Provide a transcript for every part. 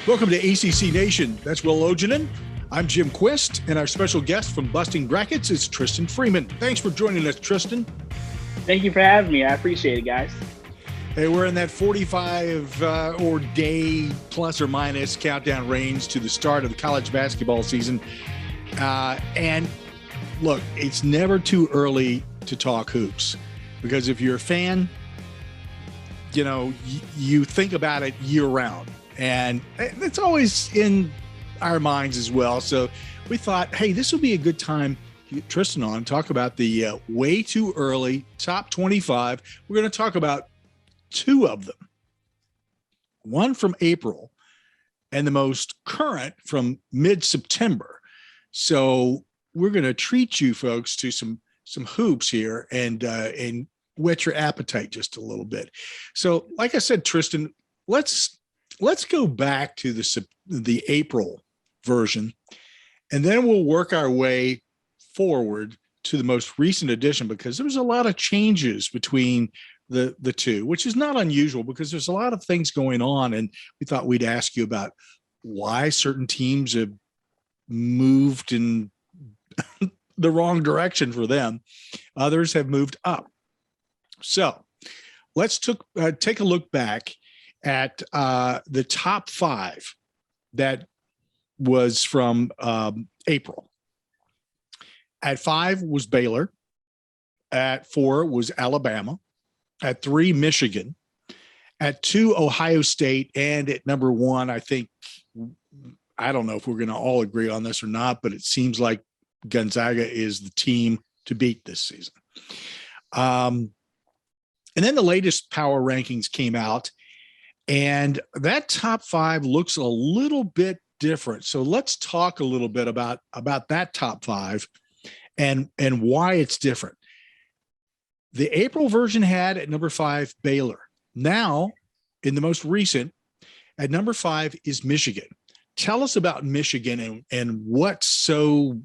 Welcome to ACC Nation. That's Will Oginen. I'm Jim Quist, and our special guest from Busting Brackets is Tristan Freeman. Thanks for joining us, Tristan. Thank you for having me. I appreciate it, guys. Hey, we're in that 45 or day plus or minus countdown range to the start of the college basketball season. And look, it's never too early to talk hoops, because if you're a fan, you know, you think about it year round, and it's always in our minds as well. So we thought, hey, this will be a good time to get Tristan on and talk about the way too early top 25. We're going to talk about two of them, one from April and the most current from mid-September. So we're going to treat you folks to some hoops here and whet your appetite just a little bit. So like I said, Tristan, let's go back to the April version, and then we'll work our way forward to the most recent edition, because there was a lot of changes between the two, which is not unusual because there's a lot of things going on. And we thought we'd ask you about why certain teams have moved in the wrong direction for them. Others have moved up. So let's take a look back at the top five that was from April. At 5 was Baylor. At 4 was Alabama. At 3, Michigan. At 2, Ohio State. And at number 1, I don't know if we're going to all agree on this or not, but it seems like Gonzaga is the team to beat this season. And then the latest power rankings came out, and that top 5 looks a little bit different. So let's talk a little bit about that top 5 and why it's different. The April version had at number 5 Baylor. Now, in the most recent, at number 5 is Michigan. Tell us about Michigan and what's so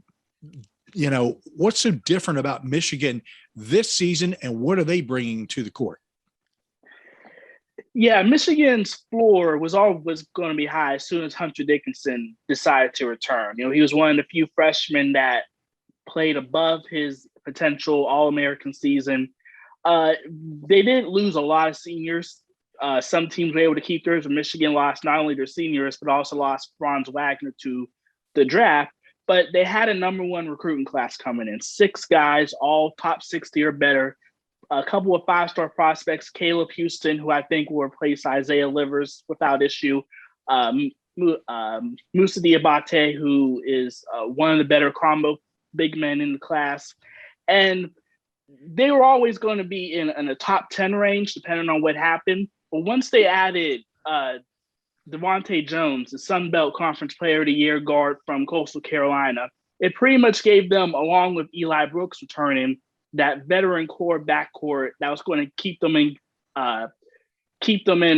different about Michigan this season, and what are they bringing to the court? Yeah, Michigan's floor was always going to be high as soon as Hunter Dickinson decided to return. You know, he was one of the few freshmen that played above his potential All-American season. They did lose a lot of seniors. Some teams were able to keep theirs, but Michigan lost not only their seniors, but also lost Franz Wagner to the draft. But they had a number 1 recruiting class coming in. 6 guys, all top 60 or better. A couple of 5-star prospects, Caleb Houston, who I think will replace Isaiah Livers without issue. Moussa Diabate, who is one of the better combo big men in the class. And they were always going to be in the top 10 range, depending on what happened. But once they added Devontae Jones, the Sun Belt Conference Player of the Year guard from Coastal Carolina, it pretty much gave them, along with Eli Brooks returning, that veteran core backcourt that was going to keep them in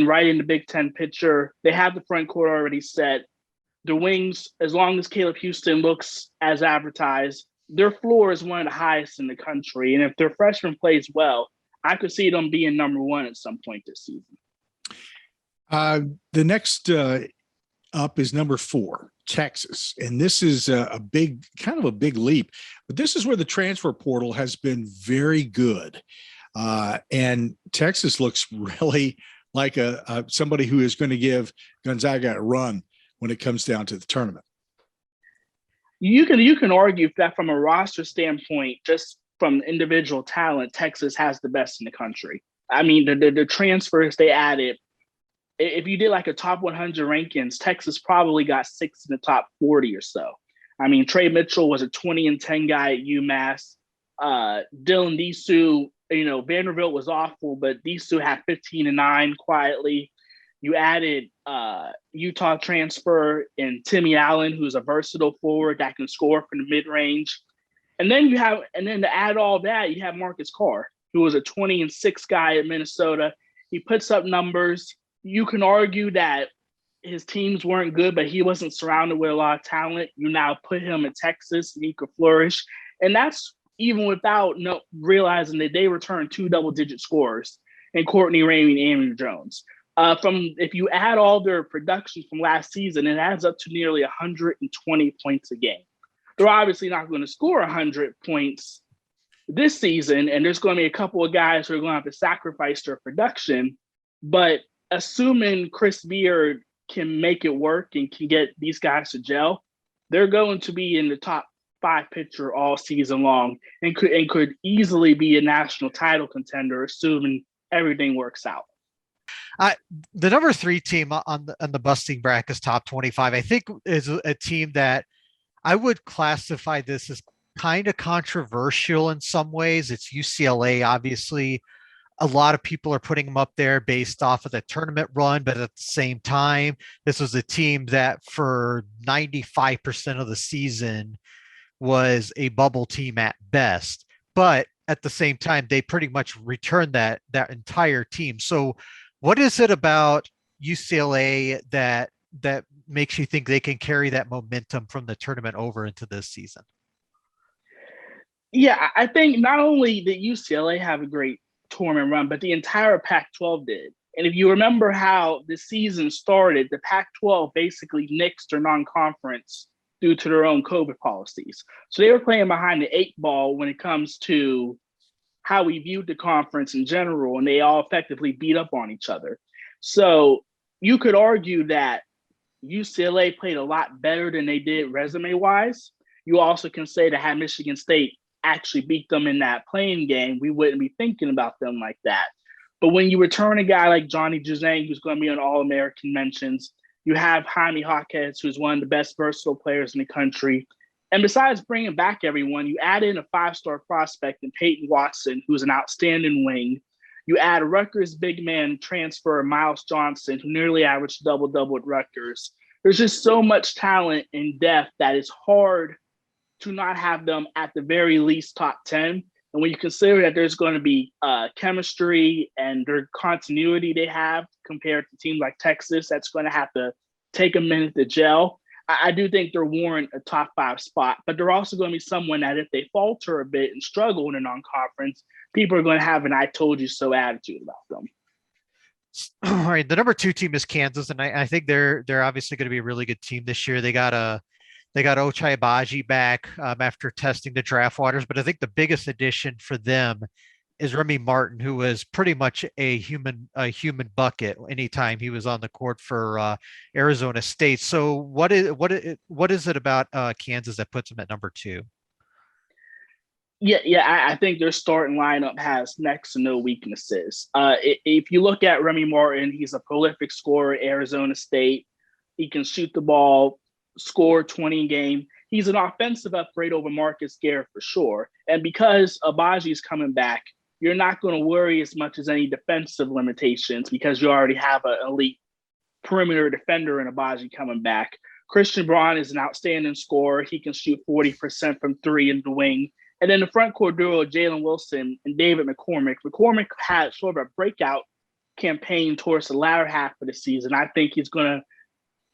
right in the Big Ten picture. They have the front court already set. The wings, as long as Caleb Houston looks as advertised, their floor is one of the highest in the country. And if their freshman plays well, I could see them being number 1 at some point this season. The next up is number 4, Texas. And this is a big leap, but this is where the transfer portal has been very good. And Texas looks really like somebody who is going to give Gonzaga a run when it comes down to the tournament. You can argue that from a roster standpoint, just from individual talent, Texas has the best in the country. I mean, the transfers they added, if you did like a top 100 rankings, Texas probably got 6 in the top 40 or so. I mean, Trey Mitchell was a 20-10 guy at UMass. Dylan Disu, Vanderbilt was awful, but Disu had 15-9 quietly. You added Utah transfer in Timmy Allen, who's a versatile forward that can score from the mid-range. And then to add all that, you have Marcus Carr, who was a 20-6 guy at Minnesota. He puts up numbers. You can argue that his teams weren't good, but he wasn't surrounded with a lot of talent. You now put him in Texas and he could flourish. And that's even without realizing that they returned 2 double-digit scorers in Courtney Ramey and Andrew Jones. From if you add all their production from last season, it adds up to nearly 120 points a game. They're obviously not going to score 100 points this season, and there's going to be a couple of guys who are going to have to sacrifice their production. But assuming Chris Beard can make it work and can get these guys to gel, they're going to be in the top 5 pitcher all season long and could easily be a national title contender, assuming everything works out. The number 3 team on the busting bracket's top 25, I think, is a team that I would classify this as kind of controversial in some ways. It's UCLA. Obviously, a lot of people are putting them up there based off of the tournament run, but at the same time, this was a team that for 95% of the season was a bubble team at best. But at the same time, they pretty much returned that entire team. So what is it about UCLA that makes you think they can carry that momentum from the tournament over into this season? Yeah, I think not only did UCLA have a great tournament run, but the entire Pac-12 did. And if you remember how the season started, the Pac-12 basically nixed their non-conference due to their own COVID policies. So they were playing behind the 8 ball when it comes to how we viewed the conference in general, and they all effectively beat up on each other. So you could argue that UCLA played a lot better than they did resume-wise. You also can say that had Michigan State actually beat them in that playing game, we wouldn't be thinking about them like that. But when you return a guy like Johnny Juzang, who's going to be on All-American mentions, you have Jaime Jaquez, who's one of the best versatile players in the country. And besides bringing back everyone, you add in a 5-star prospect in Peyton Watson, who's an outstanding wing. You add a Rutgers big man transfer, Miles Johnson, who nearly averaged double-double at Rutgers. There's just so much talent and depth that it's hard to not have them at the very least top 10. And when you consider that there's going to be chemistry and their continuity they have compared to teams like Texas, that's going to have to take a minute to gel. I do think they're warrant a top 5 spot, but they're also going to be someone that if they falter a bit and struggle in a non-conference, people are going to have an "I told you so" attitude about them. All right, the number 2 team is Kansas, and I think they're obviously going to be a really good team this year. They got Ochai Agbaji back after testing the draft waters, but I think the biggest addition for them is Remy Martin, who was pretty much a human bucket anytime he was on the court for Arizona State. So what is it about Kansas that puts them at number 2? Yeah, I think their starting lineup has next to no weaknesses. If you look at Remy Martin, he's a prolific scorer at Arizona State. He can shoot the ball, score 20 a game. He's an offensive upgrade over Marcus Garrett for sure. And because Abaji's coming back, you're not going to worry as much as any defensive limitations because you already have an elite perimeter defender in Agbaji coming back. Christian Braun is an outstanding scorer. He can shoot 40% from 3 in the wing. And then the front court duo, Jalen Wilson and David McCormick. McCormick had sort of a breakout campaign towards the latter half of the season. I think he's going to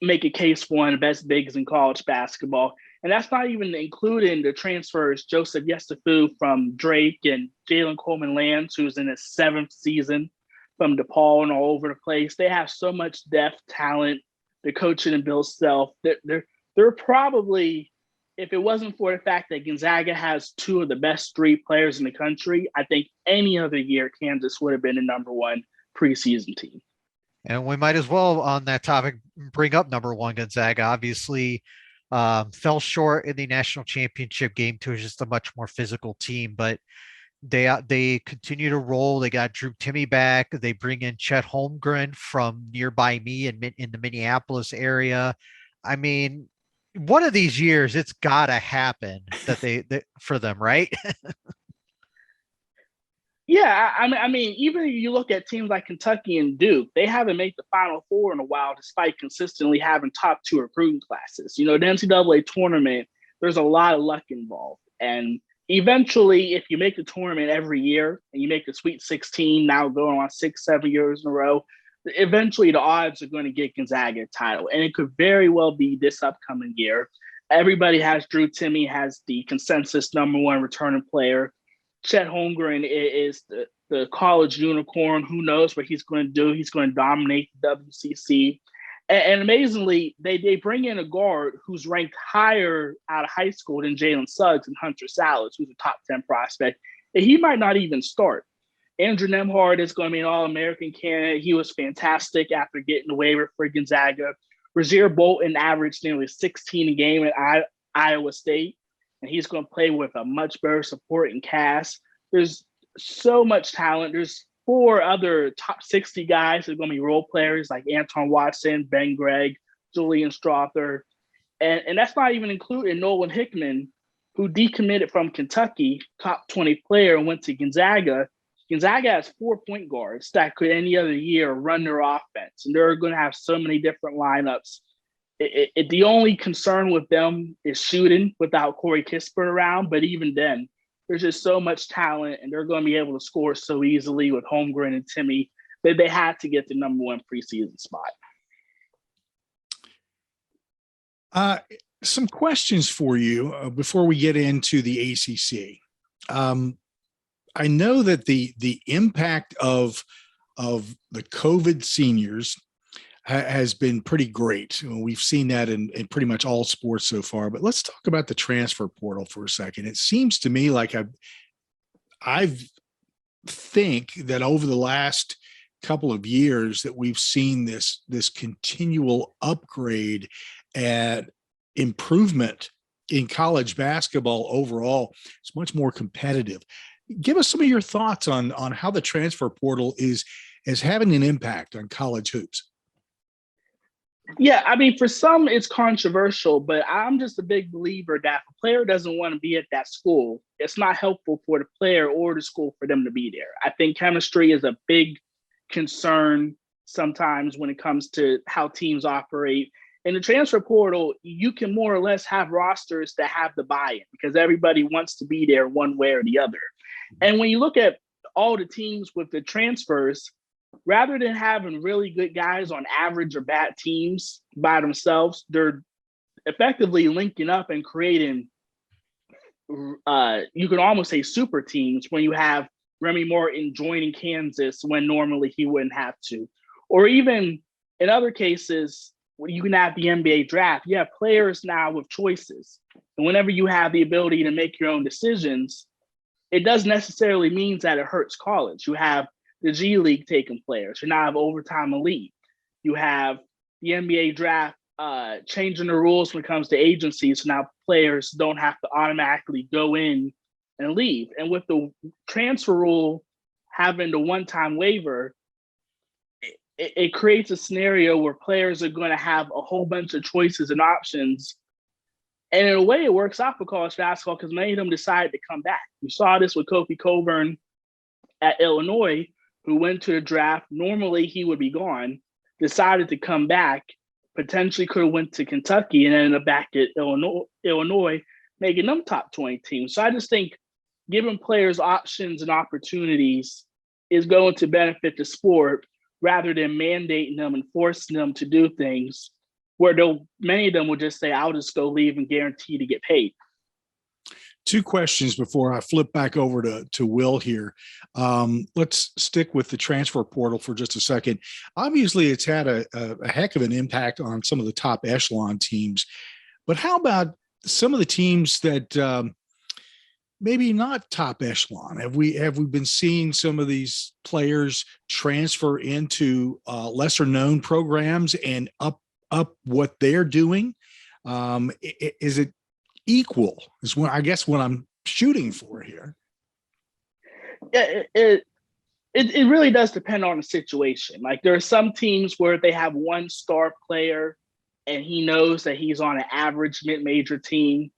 make a case for one of the best bigs in college basketball. And that's not even including the transfers, Joseph Yesufu from Drake and Jalen Coleman-Lands, who's in his 7th season from DePaul and all over the place. They have so much depth, talent, the coaching and Bill Self. They're probably, if it wasn't for the fact that Gonzaga has 2 of the best street players in the country, I think any other year Kansas would have been the number 1 preseason team. And we might as well, on that topic, bring up number 1 Gonzaga. Obviously, fell short in the national championship game to just a much more physical team, but they continue to roll. They got Drew Timme back. They bring in Chet Holmgren from nearby me in the Minneapolis area. I mean, one of these years, it's got to happen that for them, right? Yeah, I mean, even if you look at teams like Kentucky and Duke, they haven't made the Final Four in a while, despite consistently having top 2 recruiting classes. You know, the NCAA tournament, there's a lot of luck involved. And eventually, if you make the tournament every year and you make the Sweet 16, now going on 6-7 years in a row, eventually the odds are going to get Gonzaga a title. And it could very well be this upcoming year. Everybody has Drew Timme, has the consensus number 1 returning player. Chet Holmgren is the the college unicorn. Who knows what he's going to do? He's going to dominate the WCC. And amazingly, they bring in a guard who's ranked higher out of high school than Jalen Suggs and Hunter Salas, who's a top 10 prospect. And he might not even start. Andrew Nemhard is going to be an All-American candidate. He was fantastic after getting the waiver for Gonzaga. Brazier Bolton averaged nearly 16 a game at Iowa State, and he's going to play with a much better supporting cast. There's so much talent. There's 4 other top 60 guys that are going to be role players like Anton Watson, Ben Gregg, Julian Strother. And that's not even including Nolan Hickman, who decommitted from Kentucky, top 20 player, and went to Gonzaga. Gonzaga has 4 point guards that could any other year run their offense, and they're going to have so many different lineups. The only concern with them is shooting without Corey Kispert around, but even then, there's just so much talent, and they're going to be able to score so easily with Holmgren and Timmy that they had to get the number 1 preseason spot. Some questions for you before we get into the ACC. I know that the impact of the COVID seniors has been pretty great. We've seen that in pretty much all sports so far, but let's talk about the transfer portal for a second. It seems to me like I think that over the last couple of years that we've seen this continual upgrade and improvement in college basketball overall. It's much more competitive. Give us some of your thoughts on how the transfer portal is having an impact on college hoops. Yeah, I mean, for some, it's controversial, but I'm just a big believer that if a player doesn't want to be at that school, it's not helpful for the player or the school for them to be there. I think chemistry is a big concern sometimes when it comes to how teams operate. In the transfer portal, you can more or less have rosters that have the buy-in because everybody wants to be there one way or the other. And when you look at all the teams with the transfers, rather than having really good guys on average or bad teams by themselves, they're effectively linking up and creating, you could almost say super teams when you have Remy Martin joining Kansas when normally he wouldn't have to. Or even in other cases, when you can have the NBA draft, you have players now with choices. And whenever you have the ability to make your own decisions, it doesn't necessarily mean that it hurts college. You have the G League taking players. You now have overtime elite. You have the NBA draft changing the rules when it comes to agencies. So now players don't have to automatically go in and leave. And with the transfer rule having the one-time waiver, it creates a scenario where players are going to have a whole bunch of choices and options. And in a way, it works out for college basketball because many of them decided to come back. We saw this with Kofi Coburn at Illinois, who went to the draft. Normally, he would be gone, decided to come back, potentially could have went to Kentucky and ended up back at Illinois, making them top 20 teams. So I just think giving players options and opportunities is going to benefit the sport rather than mandating them and forcing them to do things where many of them will just say, I'll just go leave and guarantee to get paid. Two questions before I flip back over to Will here. Let's stick with the transfer portal for just a second. Obviously, it's had a heck of an impact on some of the top echelon teams. But how about some of the teams that maybe not top echelon? Have we been seeing some of these players transfer into lesser known programs and up what they're doing? Is it equal is what I guess what I'm shooting for here? Yeah, it really does depend on the situation. Like there are some teams where they have one star player and he knows that he's on an average mid-major team,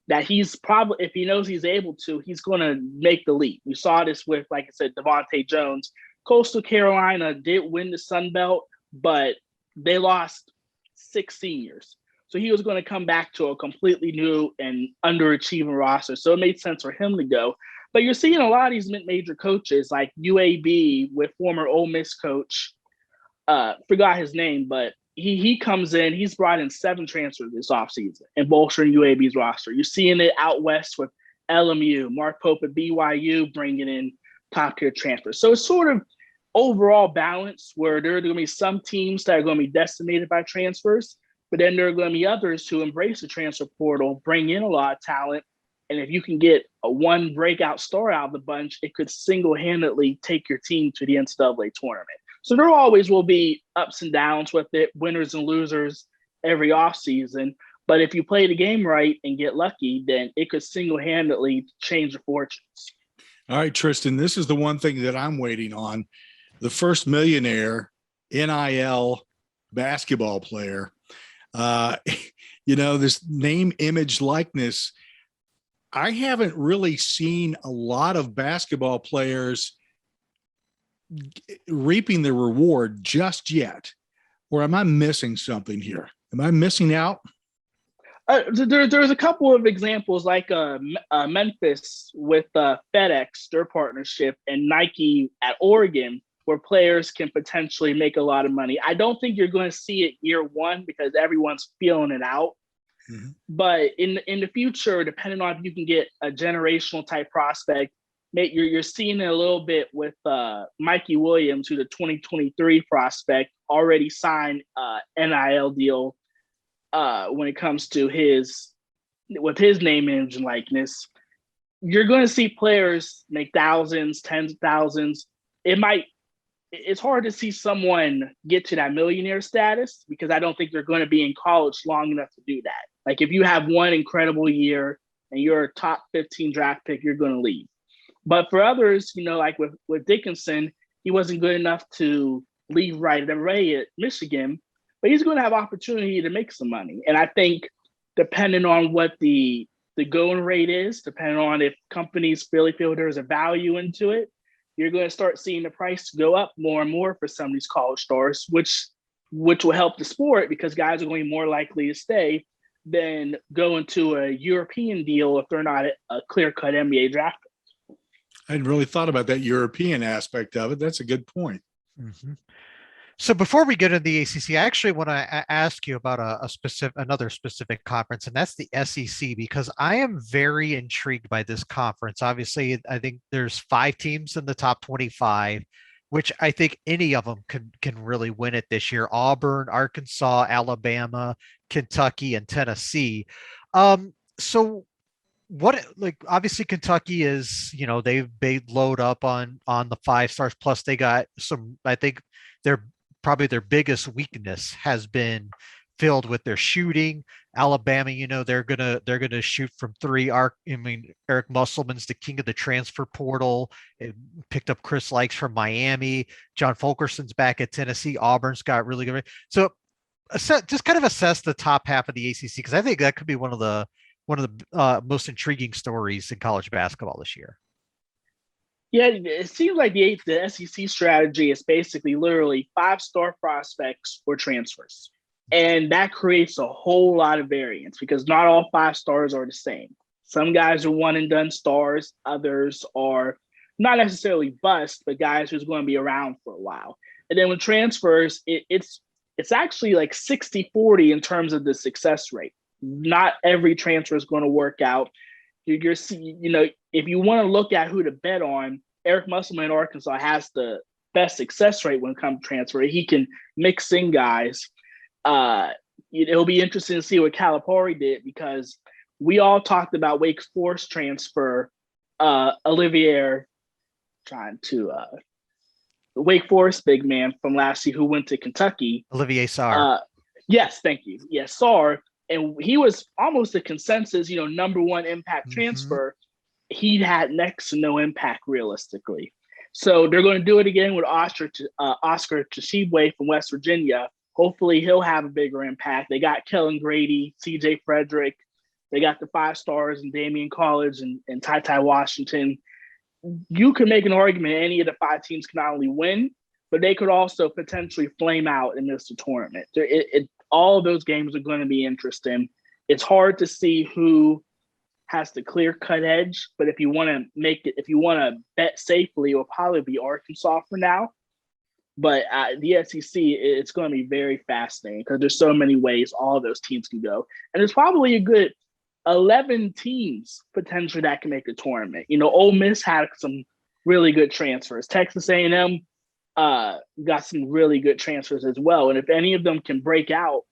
that he's probably, if he knows he's able to, he's going to make the leap. We saw this with, like I said, Devontae Jones. Coastal Carolina did win the Sun Belt, but they lost 6 seniors. So he was going to come back to a completely new and underachieving roster. So it made sense for him to go. But you're seeing a lot of these mid-major coaches like UAB with former Ole Miss coach, forgot his name, but he comes in, he's brought in 7 transfers this offseason and bolstering UAB's roster. You're seeing it out west with LMU, Mark Pope at BYU bringing in top tier transfers. So it's sort of overall balance where there are going to be some teams that are going to be decimated by transfers, but then there are going to be others who embrace the transfer portal, bring in a lot of talent. And if you can get a one breakout star out of the bunch, it could single-handedly take your team to the NCAA tournament. So there always will be ups and downs with it, winners and losers every offseason. But if you play the game right and get lucky, then it could single-handedly change the fortunes. All right, Tristan, this is the one thing that I'm waiting on. The first millionaire NIL basketball player. This name, image, likeness. I haven't really seen a lot of basketball players reaping the reward just yet. Or am I missing something here? Am I missing out? There's a couple of examples like Memphis with FedEx, their partnership, and Nike at Oregon, where players can potentially make a lot of money. I don't think you're going to see it year one because everyone's feeling it out. Mm-hmm. But in the future, depending on if you can get a generational type prospect, you're seeing it a little bit with Mikey Williams, who's a 2023 prospect, already signed NIL deal when it comes to his name, image, and likeness. You're going to see players make thousands, tens of thousands. It's hard to see someone get to that millionaire status because I don't think they're going to be in college long enough to do that. Like if you have one incredible year and you're a top 15 draft pick, you're going to leave. But for others, like with Dickinson, he wasn't good enough to leave right away at Michigan, but he's going to have opportunity to make some money. And I think depending on what the going rate is, depending on if companies really feel there's a value into it, you're going to start seeing the price go up more and more for some of these college stars, which will help the sport because guys are going to be more likely to stay than go into a European deal if they're not a clear-cut NBA draft. I hadn't really thought about that European aspect of it. That's a good point. Mm-hmm. So before we get into the ACC, I actually want to ask you about another specific conference, and that's the SEC, because I am very intrigued by this conference. Obviously, I think there's 5 teams in the top 25, which I think any of them can really win it this year. Auburn, Arkansas, Alabama, Kentucky, and Tennessee. So what, like, obviously Kentucky is, they load up on the 5 stars, plus they got some, I think probably their biggest weakness has been filled with their shooting. Alabama, they're gonna shoot from 3. Eric Musselman's the king of the transfer portal. It picked up Chris Likes from Miami. John Fulkerson's back at Tennessee. Auburn's got really good. So just kind of assess the top half of the ACC, because I think that could be one of the most intriguing stories in college basketball this year. Yeah, it seems like the SEC strategy is basically literally 5-star prospects or transfers. And that creates a whole lot of variance because not all 5 stars are the same. Some guys are one and done stars. Others are not necessarily bust, but guys who's going to be around for a while. And then with transfers, it's actually like 60-40 in terms of the success rate. Not every transfer is going to work out. If you want to look at who to bet on, Eric Musselman in Arkansas has the best success rate when it comes to transfer. He can mix in guys. It'll be interesting to see what Calipari did because we all talked about Wake Forest transfer, Olivier, Wake Forest big man from last year who went to Kentucky. Olivier Sarr. Yes, thank you. Yes, Sarr. And he was almost a consensus, number 1 impact transfer. He had next to no impact realistically. So they're going to do it again with Oscar Tshiebwe from West Virginia. Hopefully he'll have a bigger impact. They got Kellen Grady, CJ Frederick. They got the 5 stars in Damian College and Ty Washington. You could make an argument any of the 5 teams can not only win, but they could also potentially flame out and miss the tournament. All of those games are going to be interesting. It's hard to see who has the clear-cut edge, but if you want to bet safely, it will probably be Arkansas for now. But the SEC, it's going to be very fascinating because there's so many ways all of those teams can go. And there's probably a good 11 teams potentially that can make the tournament. Ole Miss had some really good transfers. Texas A&M got some really good transfers as well. And if any of them can break out,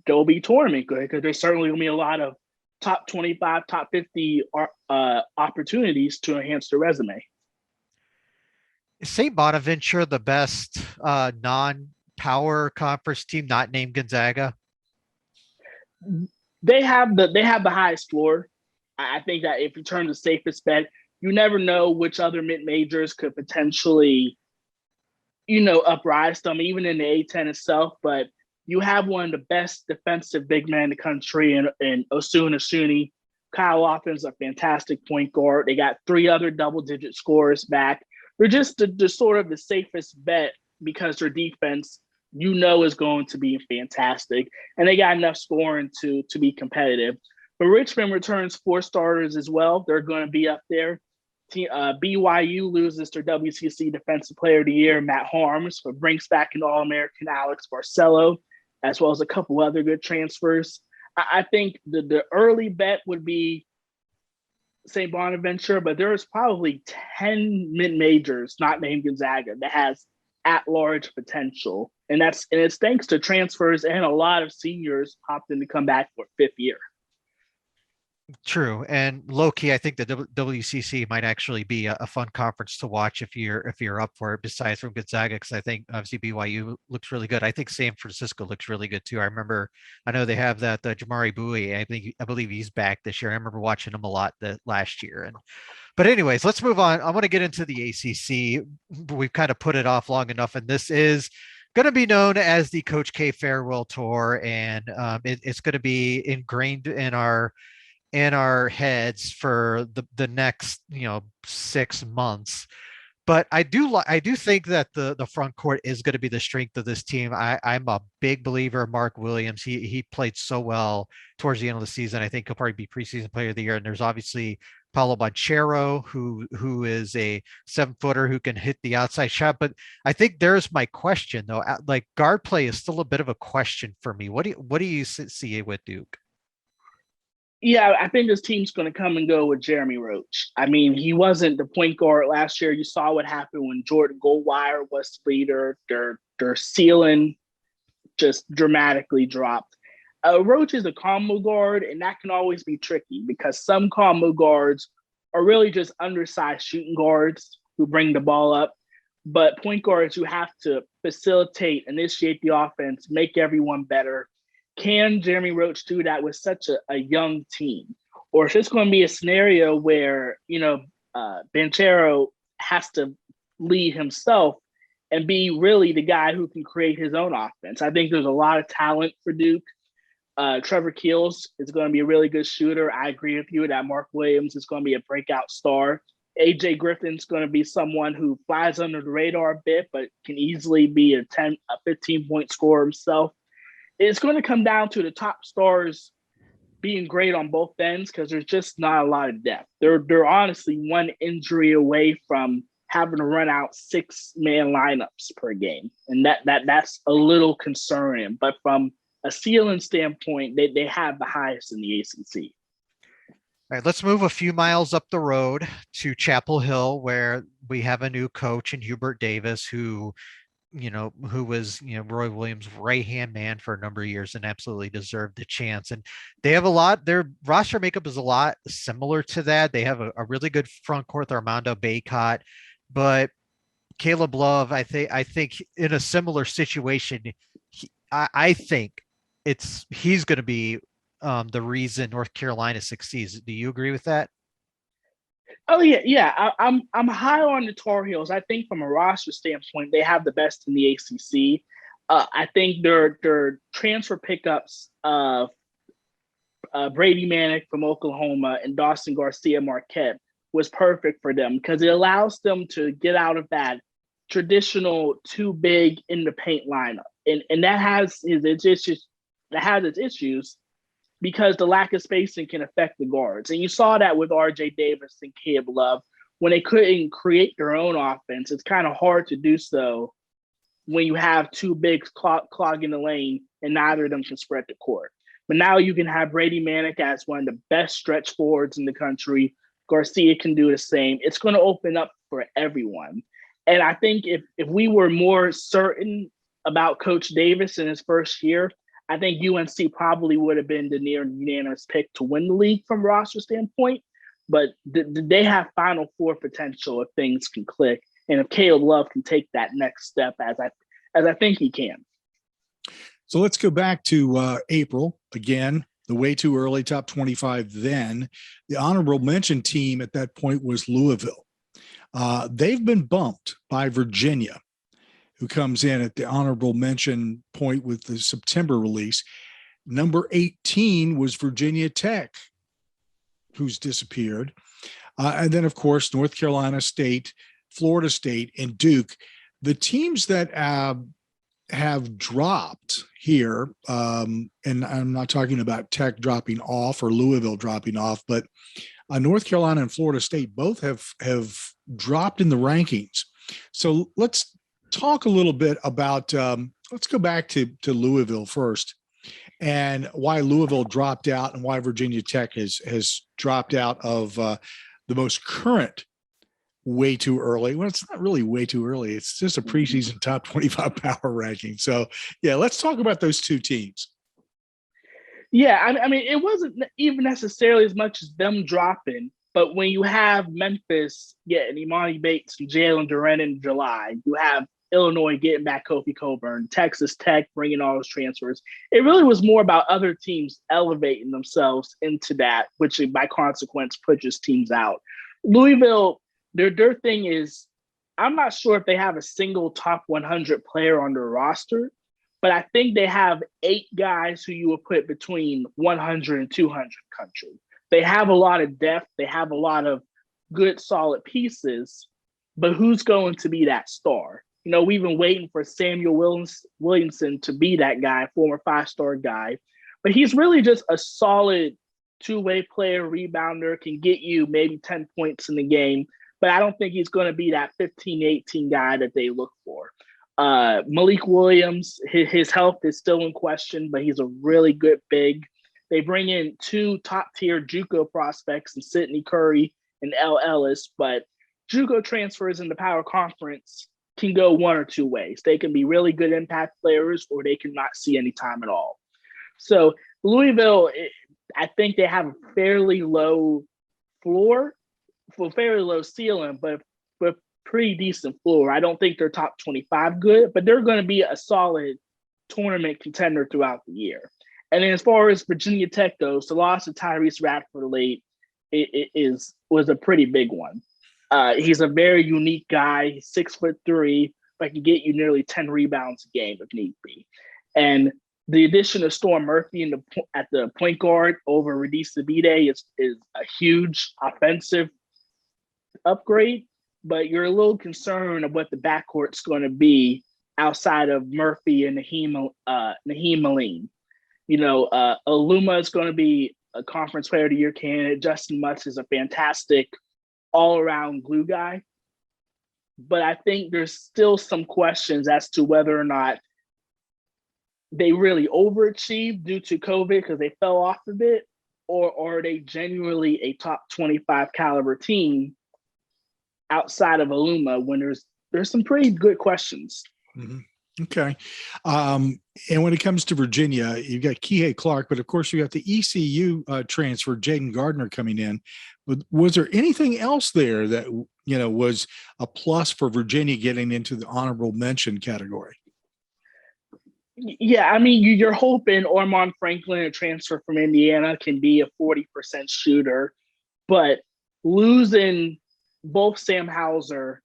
they'll be tournament good, because there's certainly going to be a lot of top 25, top 50 opportunities to enhance the resume. Is St. Bonaventure the best non-power conference team not named Gonzaga? They have the highest floor. I think that if you turn the safest bet, you never know which other mid-majors could potentially, uprise them, even in the A-10 itself. But you have one of the best defensive big men in the country in Osun Asuni. Kyle Offen's a fantastic point guard. They got 3 other double-digit scorers back. They're just the sort of the safest bet, because their defense, is going to be fantastic. And they got enough scoring to be competitive. But Richmond returns 4 starters as well. They're going to be up there. BYU loses their WCC Defensive Player of the Year, Matt Harms, but brings back an All-American Alex Barcelo, as well as a couple other good transfers. I think the early bet would be St. Bonaventure, but there's probably 10 mid-majors not named Gonzaga that has at-large potential. And it's thanks to transfers and a lot of seniors opting to come back for 5th year. True. And low-key, I think the WCC might actually be a fun conference to watch if you're up for it, besides from Gonzaga, because I think obviously BYU looks really good. I think San Francisco looks really good too. I know they have that Jamari Bowie. I believe he's back this year. I remember watching him a lot last year. But anyways, let's move on. I want to get into the ACC. We've kind of put it off long enough, and this is going to be known as the Coach K Farewell Tour, and it's going to be ingrained in our heads for the next 6 months. But I do think that the front court is going to be the strength of this team. I'm a big believer of Mark Williams. He played so well towards the end of the season. I think he'll probably be preseason player of the year. And there's obviously Paolo Banchero, who is a 7-footer who can hit the outside shot. But I think there's my question though. Like, guard play is still a bit of a question for me. What do you see with Duke? Yeah, I think this team's going to come and go with Jeremy Roach. I mean, he wasn't the point guard last year. You saw what happened when Jordan Goldwire was the leader. Their ceiling just dramatically dropped. Roach is a combo guard, and that can always be tricky, because some combo guards are really just undersized shooting guards who bring the ball up. But point guards who have to facilitate, initiate the offense, make everyone better. Can Jeremy Roach do that with such a young team? Or is this going to be a scenario where, Banchero has to lead himself and be really the guy who can create his own offense? I think there's a lot of talent for Duke. Trevor Keels is going to be a really good shooter. I agree with you that Mark Williams is going to be a breakout star. AJ Griffin's going to be someone who flies under the radar a bit, but can easily be a 15-point scorer himself. It's going to come down to the top stars being great on both ends, because there's just not a lot of depth. They're honestly one injury away from having to run out 6-man lineups per game, and that's a little concerning. But from a ceiling standpoint, they have the highest in the ACC. All right, let's move a few miles up the road to Chapel Hill, where we have a new coach in Hubert Davis, who was, Roy Williams' right-hand man for a number of years and absolutely deserved the chance. And they have their roster makeup is a lot similar to that. They have a really good front court with Armando Bacot, but Caleb Love, I think in a similar situation, I think he's going to be the reason North Carolina succeeds. Do you agree with that? Oh yeah. I'm high on the Tar Heels. I think from a roster standpoint, they have the best in the ACC. I think their transfer pickups of Brady Manick from Oklahoma and Dawson Garcia Marquette was perfect for them, because it allows them to get out of that traditional too big in the paint lineup, and that has its issues. Because the lack of spacing can affect the guards. And you saw that with RJ Davis and Caleb Love. When they couldn't create their own offense, it's kind of hard to do so when you have two bigs clogging the lane and neither of them can spread the court. But now you can have Brady Manick as one of the best stretch forwards in the country, Garcia can do the same. It's going to open up for everyone. And I think if we were more certain about Coach Davis in his first year, I think UNC probably would have been the near unanimous pick to win the league from a roster standpoint. But they have Final Four potential if things can click, and if Caleb Love can take that next step, as I think he can. So let's go back to April again. The way too early top 25. Then the honorable mention team at that point was Louisville. They've been bumped by Virginia, who comes in at the honorable mention point with the September release. Number 18 was Virginia Tech, who's disappeared. And then, of course, North Carolina State, Florida State, and Duke. The teams that have dropped here, and I'm not talking about Tech dropping off or Louisville dropping off, but North Carolina and Florida State both have dropped in the rankings. So let's talk a little bit about let's go back to Louisville first, and why Louisville dropped out and why Virginia Tech has dropped out of the most current way too early. Well, it's not really way too early. It's just a preseason top 25 power ranking. So, yeah, let's talk about those two teams. Yeah, I mean, it wasn't even necessarily as much as them dropping, but when you have Memphis getting Imani Bates and Jalen Duren in July, you have Illinois getting back Kofi Coburn, Texas Tech bringing all those transfers. It really was more about other teams elevating themselves into that, which by consequence pushes teams out. Louisville, their thing is, I'm not sure if they have a single top 100 player on their roster, but I think they have 8 guys who you would put between 100 and 200 country. They have a lot of depth. They have a lot of good, solid pieces, but who's going to be that star? You know, we've been waiting for Samuel Williamson to be that guy, former 5-star guy, but he's really just a solid two-way player, rebounder, can get you maybe 10 points in the game, but I don't think he's going to be that 15, 18 guy that they look for. Malik Williams, his health is still in question, but he's a really good big. They bring in 2 top-tier JUCO prospects in Sidney Curry and L. Ellis, but JUCO transfers in the Power Conference can go one or two ways. They can be really good impact players, or they can not see any time at all. So Louisville, I think they have a fairly low floor, fairly low ceiling, but pretty decent floor. I don't think they're top 25 good, but they're going to be a solid tournament contender throughout the year. And then as far as Virginia Tech goes, the loss of Tyrese Radford late was a pretty big one. He's a very unique guy. He's 6'3", but can get you nearly 10 rebounds a game if need be. And the addition of Storm Murphy at the point guard over Radis Sabide is a huge offensive upgrade, but you're a little concerned of what the backcourt's going to be outside of Murphy and Naheem Aline. You know, Aluma is going to be a Conference Player of the Year candidate. Justin Mutz is a fantastic all-around glue guy. But I think there's still some questions as to whether or not they really overachieved due to COVID because they fell off a bit, or are they genuinely a top 25 caliber team outside of Aluma when there's some pretty good questions. Mm-hmm. Okay. And when it comes to Virginia, you've got Kihei Clark, but of course you got the ECU transfer, Jaden Gardner, coming in. But was there anything else there that, you know, was a plus for Virginia getting into the honorable mention category? Yeah, I mean, you're hoping Ormond Franklin, a transfer from Indiana, can be a 40% shooter, but losing both Sam Hauser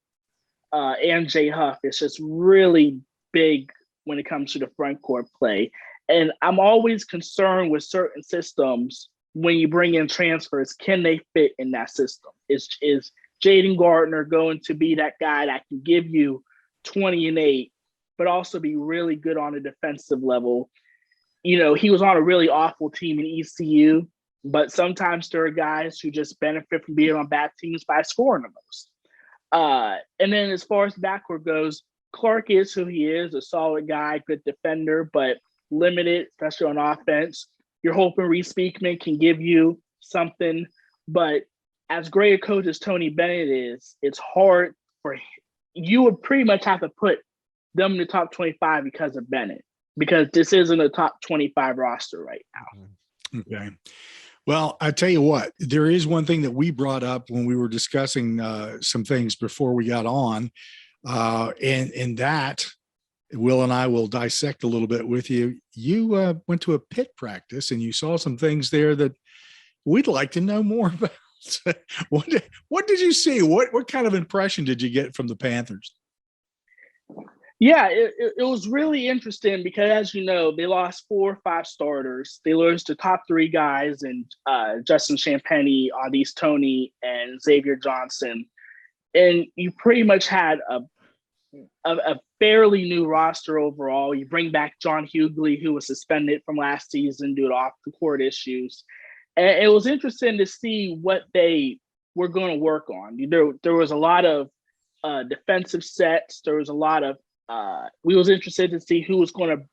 and Jay Huff is just really big when it comes to the front court play. And I'm always concerned with certain systems when you bring in transfers, can they fit in that system? Is Jaden Gardner going to be that guy that can give you 20 and 8, but also be really good on a defensive level? You know, he was on a really awful team in ECU, but sometimes there are guys who just benefit from being on bad teams by scoring the most. And then as far as the backcourt goes, Clark is who he is, a solid guy, good defender, but limited, especially on offense. You're hoping Reese Beekman can give you something, but as great a coach as Tony Bennett is, it's hard for you would pretty much have to put them in the top 25 because of Bennett, because this isn't a top 25 roster right now. Okay. Well, I tell you what, there is one thing that we brought up when we were discussing some things before we got on, and that Will and I will dissect a little bit with you. You went to a Pitt practice and you saw some things there that we'd like to know more about. What did you see? What kind of impression did you get from the Panthers? Yeah, it was really interesting because, as you know, they lost 4 or 5 starters. They lost the top 3 guys, and Justin Champagnie, Audice Toney, and Xavier Johnson. And you pretty much had a fairly new roster overall. You bring back John Hughley, who was suspended from last season due to off-the-court issues. And it was interesting to see what they were going to work on. There was a lot of defensive sets. There was a lot of we was interested to see who was going to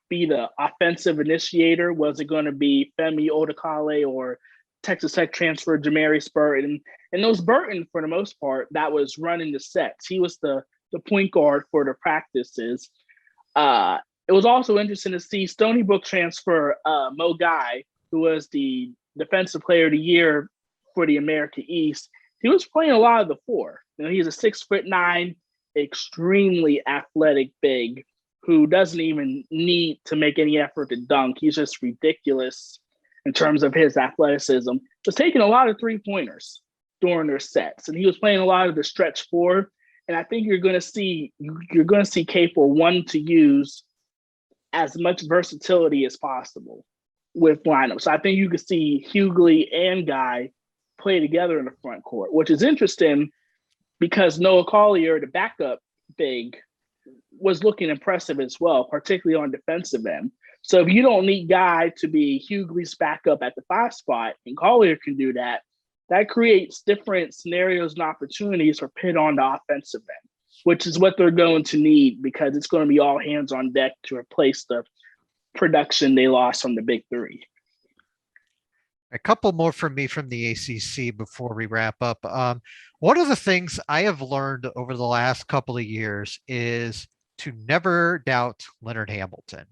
be the offensive initiator. Was it going to be Femi Odekale or Texas Tech transfer Jamarius Burton? And it was Burton, for the most part, that was running the sets. He was the point guard for the practices. It was also interesting to see Stony Brook transfer Mo Guy, who was the Defensive Player of the Year for the America East. He was playing a lot of the 4. He's a 6'9", extremely athletic big who doesn't even need to make any effort to dunk. He's just ridiculous in terms of his athleticism. Was taking a lot of 3-pointers during their sets, and he was playing a lot of the stretch 4. And I think you're going to see K4 want to use as much versatility as possible with lineups. So I think you could see Hughley and Guy play together in the front court, which is interesting because Noah Collier, the backup big, was looking impressive as well, particularly on defensive end. So if you don't need Guy to be Hughley's backup at the 5 spot, and Collier can do that, that creates different scenarios and opportunities for Pitt on the offensive end, which is what they're going to need because it's going to be all hands on deck to replace the production they lost from the Big 3. A couple more from me from the ACC before we wrap up. One of the things I have learned over the last couple of years is to never doubt Leonard Hamilton.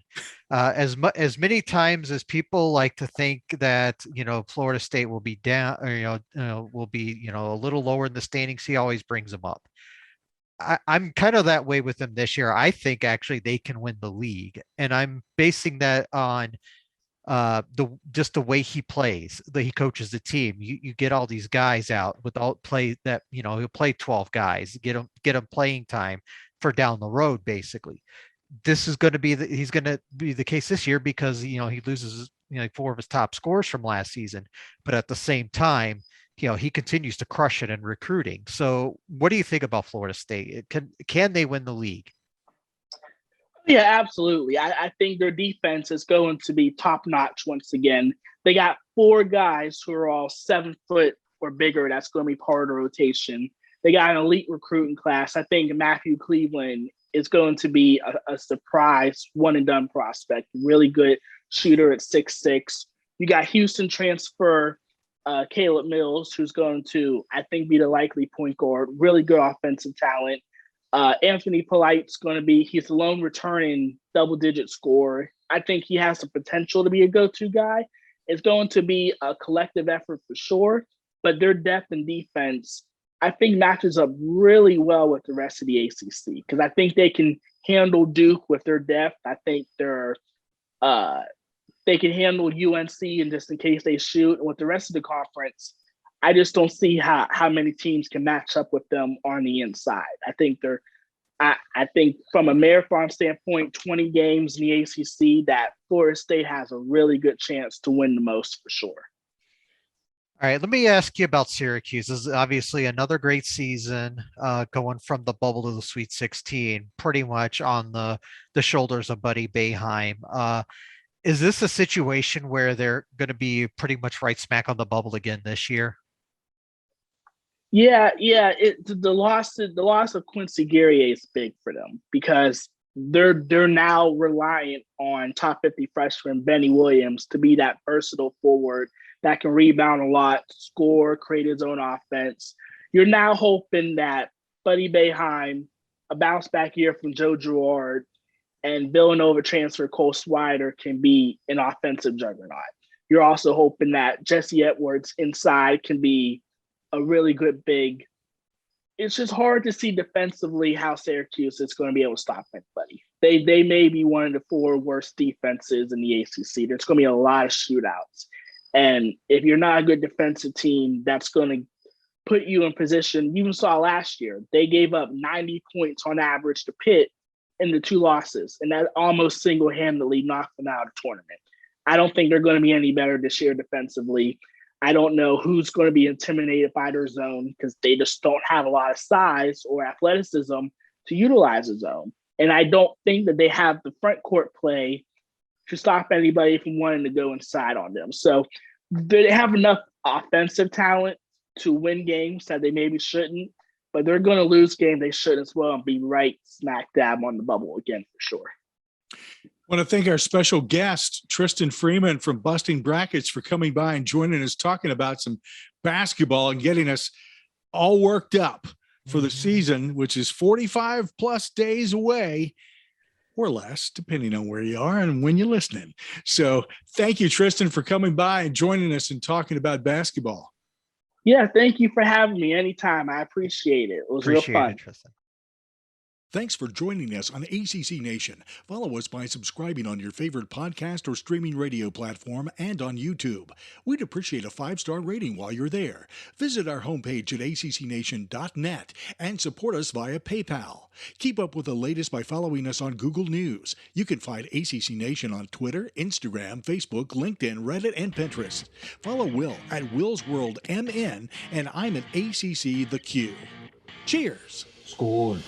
As many times as people like to think that, Florida State will be down, or, will be, a little lower in the standings, he always brings them up. I'm kind of that way with them this year. I think actually they can win the league, and I'm basing that on the way he plays, that he coaches the team. You get all these guys out without play that, he'll play 12 guys, get them playing time for down the road. Basically, this is going to be he's going to be the case this year because, he loses, 4 of his top scorers from last season, but at the same time, he continues to crush it in recruiting. So what do you think about Florida State? Can they win the league? Yeah, absolutely. I think their defense is going to be top notch once again. They got 4 guys who are all 7 foot or bigger. That's going to be part of the rotation. They got an elite recruiting class. I think Matthew Cleveland is going to be a surprise one and done prospect. Really good shooter at 6'6". You got Houston transfer Caleb Mills, who's going to, I think, be the likely point guard. Really good offensive talent. Anthony Polite's going to be, he's a lone returning double-digit scorer. I think he has the potential to be a go-to guy. It's going to be a collective effort for sure, but their depth and defense, I think, matches up really well with the rest of the ACC because I think they can handle Duke with their depth. I think they can handle UNC and just in case they shoot. And with the rest of the conference, I just don't see how many teams can match up with them on the inside. I think from a marathon standpoint, 20 games in the ACC, that Florida State has a really good chance to win the most for sure. All right, let me ask you about Syracuse. This is obviously another great season, going from the bubble to the Sweet 16, pretty much on the shoulders of Buddy Boeheim. Is this a situation where they're going to be pretty much right smack on the bubble again this year? Yeah. The loss of Quincy Guerrier is big for them because they're now reliant on top 50 freshman Benny Williams to be that versatile forward that can rebound a lot, score, create his own offense. You're now hoping that Buddy Boeheim, a bounce back year from Joe Girard, and Villanova transfer Cole Swider can be an offensive juggernaut. You're also hoping that Jesse Edwards inside can be a really good big. It's just hard to see defensively how Syracuse is going to be able to stop anybody. They may be one of the 4 worst defenses in the ACC. There's going to be a lot of shootouts. And if you're not a good defensive team, that's going to put you in position. You even saw last year, they gave up 90 points on average to Pitt in the 2 losses, and that almost single-handedly knocked them out of the tournament. I don't think they're going to be any better this year defensively. I don't know who's going to be intimidated by their zone because they just don't have a lot of size or athleticism to utilize a zone. And I don't think that they have the front court play to stop anybody from wanting to go inside on them. So they have enough offensive talent to win games that they maybe shouldn't, but they're going to lose games they should as well and be right smack dab on the bubble again for sure. I want to thank our special guest, Tristan Freeman from Busting Brackets, for coming by and joining us, talking about some basketball and getting us all worked up for the season, which is 45 plus days away or less, depending on where you are and when you're listening. So thank you, Tristan, for coming by and joining us and talking about basketball. Yeah, thank you for having me anytime. I appreciate it. It was real fun. Tristan. Thanks for joining us on ACC Nation. Follow us by subscribing on your favorite podcast or streaming radio platform and on YouTube. We'd appreciate a 5-star rating while you're there. Visit our homepage at accnation.net and support us via PayPal. Keep up with the latest by following us on Google News. You can find ACC Nation on Twitter, Instagram, Facebook, LinkedIn, Reddit, and Pinterest. Follow Will at Will's World MN, and I'm at ACC The Q. Cheers. Score.